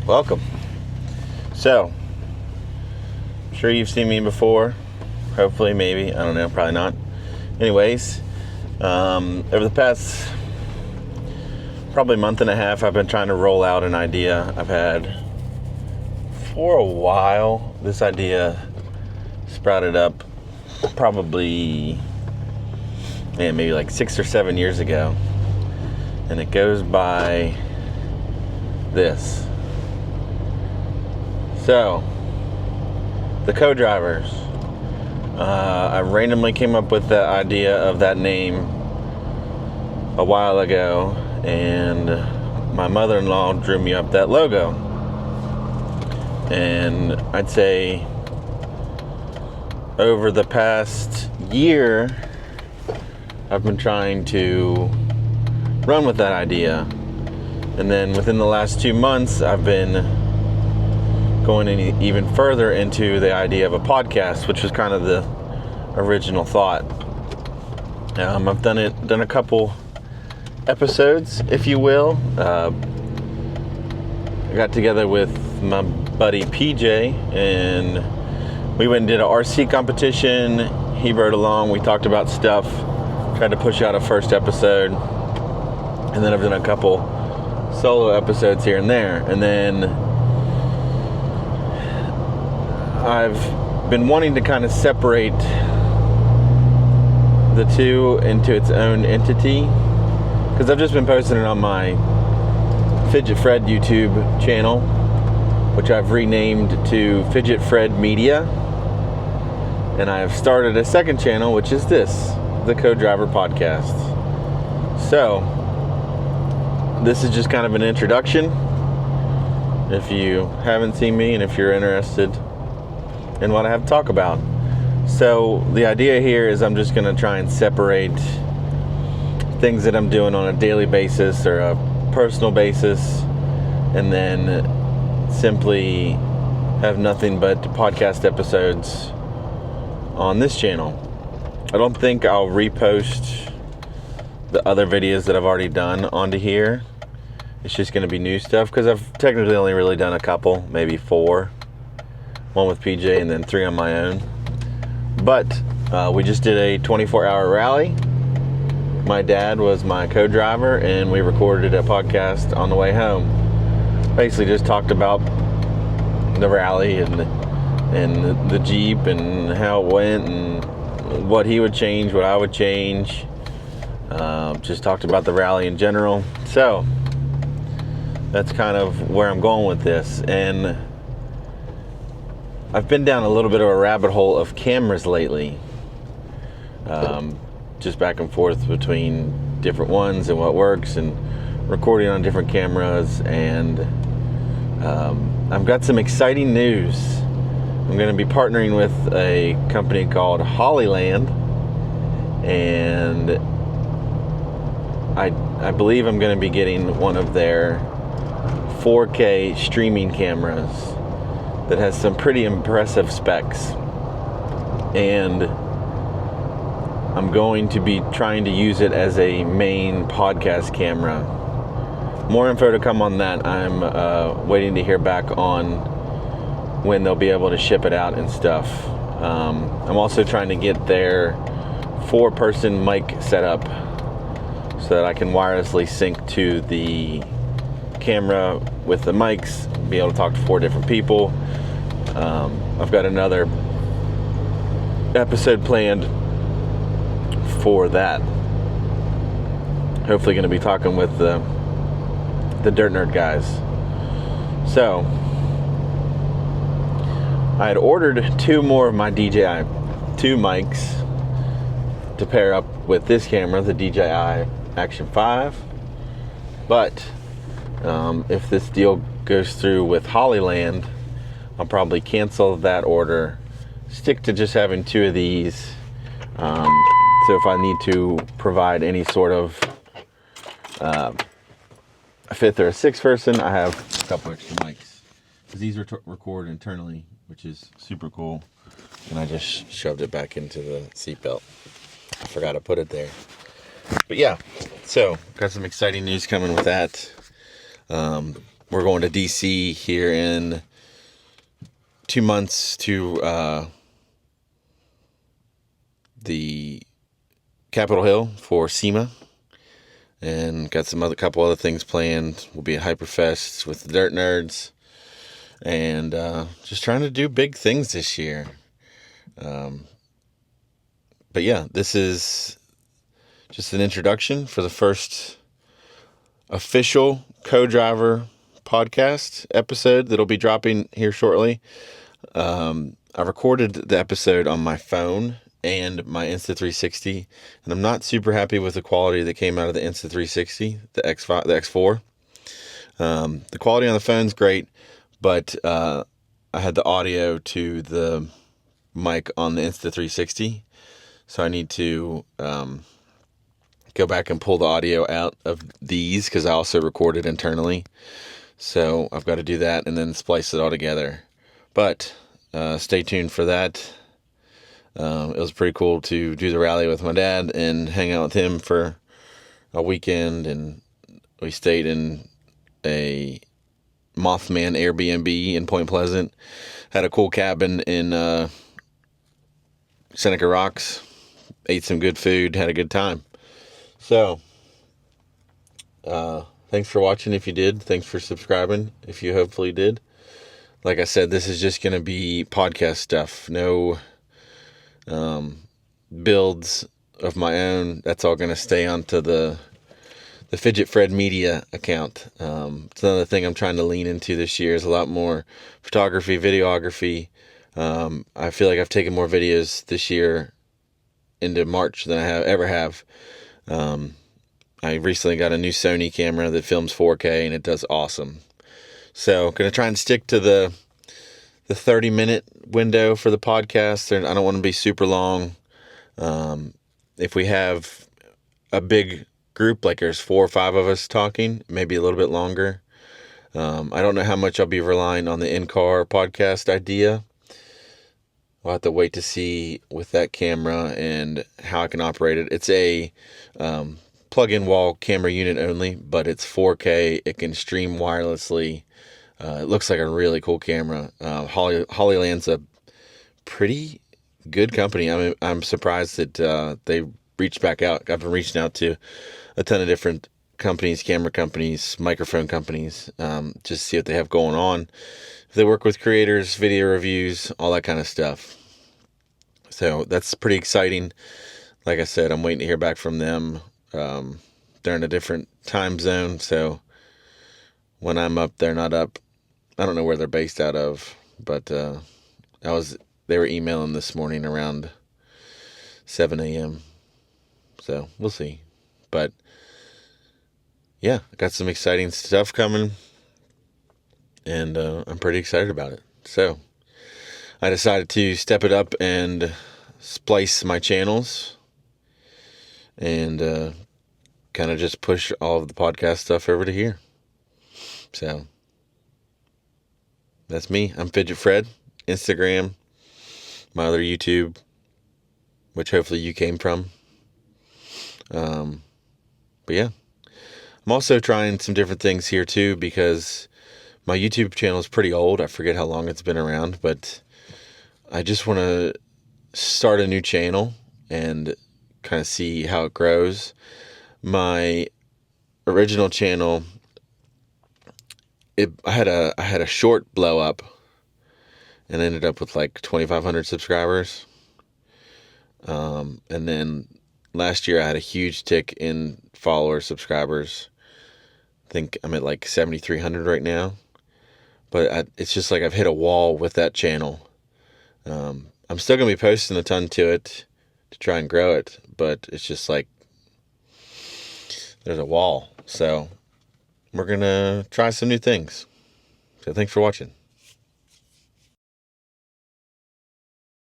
Welcome. So, I'm sure you've seen me before. Hopefully, maybe. I don't know. Probably not. Anyways, over the past probably month and a half, I've been trying to roll out an idea I've had for a while. This idea sprouted up probably, maybe like 6 or 7 years ago. And it goes by this. So, the Co-Drivers. I randomly came up with the idea of that name a while ago, and my mother-in-law drew me up that logo. And I'd say over the past year, I've been trying to run with that idea. And then within the last 2 months, I've been going even further into the idea of a podcast, which was kind of the original thought. I've done a couple episodes, if you will. I got together with my buddy PJ, and we went and did an RC competition. He rode along. We talked about stuff. Tried to push out a first episode, and then I've done a couple solo episodes here and there, and then I've been wanting to kind of separate the two into its own entity, because I've just been posting it on my Fidget Fred YouTube channel, which I've renamed to Fidget Fred Media, and I have started a second channel, which is this, the Co-Driver Podcast. So this is just kind of an introduction if you haven't seen me and if you're interested in what I have to talk about. So the idea here is I'm just going to try and separate things that I'm doing on a daily basis or a personal basis, and then simply have nothing but podcast episodes on this channel. I don't think I'll repost the other videos that I've already done onto here. It's just going to be new stuff, because I've technically only really done a couple, maybe 4. One with PJ and then 3 on my own. But we just did a 24-hour rally. My dad was my co-driver, and we recorded a podcast on the way home. Basically just talked about the rally and the Jeep and how it went and what he would change, what I would change. Just talked about the rally in general. So that's kind of where I'm going with this. And I've been down a little bit of a rabbit hole of cameras lately. Just back and forth between different ones and what works, and recording on different cameras. And I've got some exciting news. I'm going to be partnering with a company called Hollyland, and I believe I'm going to be getting one of their 4K streaming cameras that has some pretty impressive specs, and I'm going to be trying to use it as a main podcast camera. More info to come on that. I'm waiting to hear back on when they'll be able to ship it out and stuff. I'm also trying to get their 4-person mic set up so that I can wirelessly sync to the camera with the mics, be able to talk to 4 different people. I've got another episode planned for that. Hopefully going to be talking with the Dirt Nerd guys. So I had ordered 2 more of my DJI 2 mics to pair up with this camera, the DJI Action 5. But if this deal goes through with Hollyland, I'll probably cancel that order, stick to just having 2 of these. So if I need to provide any sort of a 5th or a 6th person, I have a couple extra mics. Because these are record internally, which is super cool. And I just shoved it back into the seatbelt. I forgot to put it there. But yeah, so got some exciting news coming with that. we're going to DC here in 2 months to the Capitol Hill for SEMA, and got couple other things planned. We'll be at Hyperfest with the Dirt Nerds, and just trying to do big things this year. But yeah, this is just an introduction for the first official Co-Driver podcast episode that'll be dropping here shortly. I recorded the episode on my phone and my Insta360, and I'm not super happy with the quality that came out of the Insta360, the X4. The quality on the phone's great, but I had the audio to the mic on the Insta360, so I need to go back and pull the audio out of these, because I also recorded internally. So I've got to do that and then splice it all together. But stay tuned for that. It was pretty cool to do the rally with my dad and hang out with him for a weekend. And we stayed in a Mothman Airbnb in Point Pleasant. Had a cool cabin in Seneca Rocks. Ate some good food. Had a good time. So, thanks for watching if you did. Thanks for subscribing if you hopefully did. Like I said, this is just going to be podcast stuff. No builds of my own. That's all going to stay onto the Fidget Fred Media account. It's another thing I'm trying to lean into this year is a lot more photography, videography. I feel like I've taken more videos this year into March than I ever have. I recently got a new Sony camera that films 4K, and it does awesome. So going to try and stick to the 30-minute window for the podcast. I don't want to be super long. If we have a big group, like there's 4 or 5 of us talking, maybe a little bit longer. I don't know how much I'll be relying on the in-car podcast idea. I'll have to wait to see with that camera and how I can operate it. It's a plug-in wall camera unit only, but it's 4K. It can stream wirelessly. It looks like a really cool camera. Hollyland's a pretty good company. I'm surprised that they reached back out. I've been reaching out to a ton of different companies, camera companies, microphone companies, just to see what they have going on. They work with creators, video reviews, all that kind of stuff. So that's pretty exciting. Like I said, I'm waiting to hear back from them. They're in a different time zone, so when I'm up, they're not up. I don't know where they're based out of, but they were emailing this morning around 7 a.m. So we'll see. But yeah, I got some exciting stuff coming, and I'm pretty excited about it. So I decided to step it up and splice my channels and kind of just push all of the podcast stuff over to here. So that's me. I'm Fidget Fred. Instagram, my other YouTube, which hopefully you came from. But yeah, I'm also trying some different things here too, because my YouTube channel is pretty old. I forget how long it's been around, but I just want to start a new channel and kind of see how it grows. My original channel, I had a short blow up and ended up with like 2,500 subscribers. And then last year I had a huge tick in followers, subscribers. I think I'm at like 7,300 right now. But it's just like I've hit a wall with that channel. I'm still going to be posting a ton to it to try and grow it, but it's just like there's a wall. So we're going to try some new things. So thanks for watching.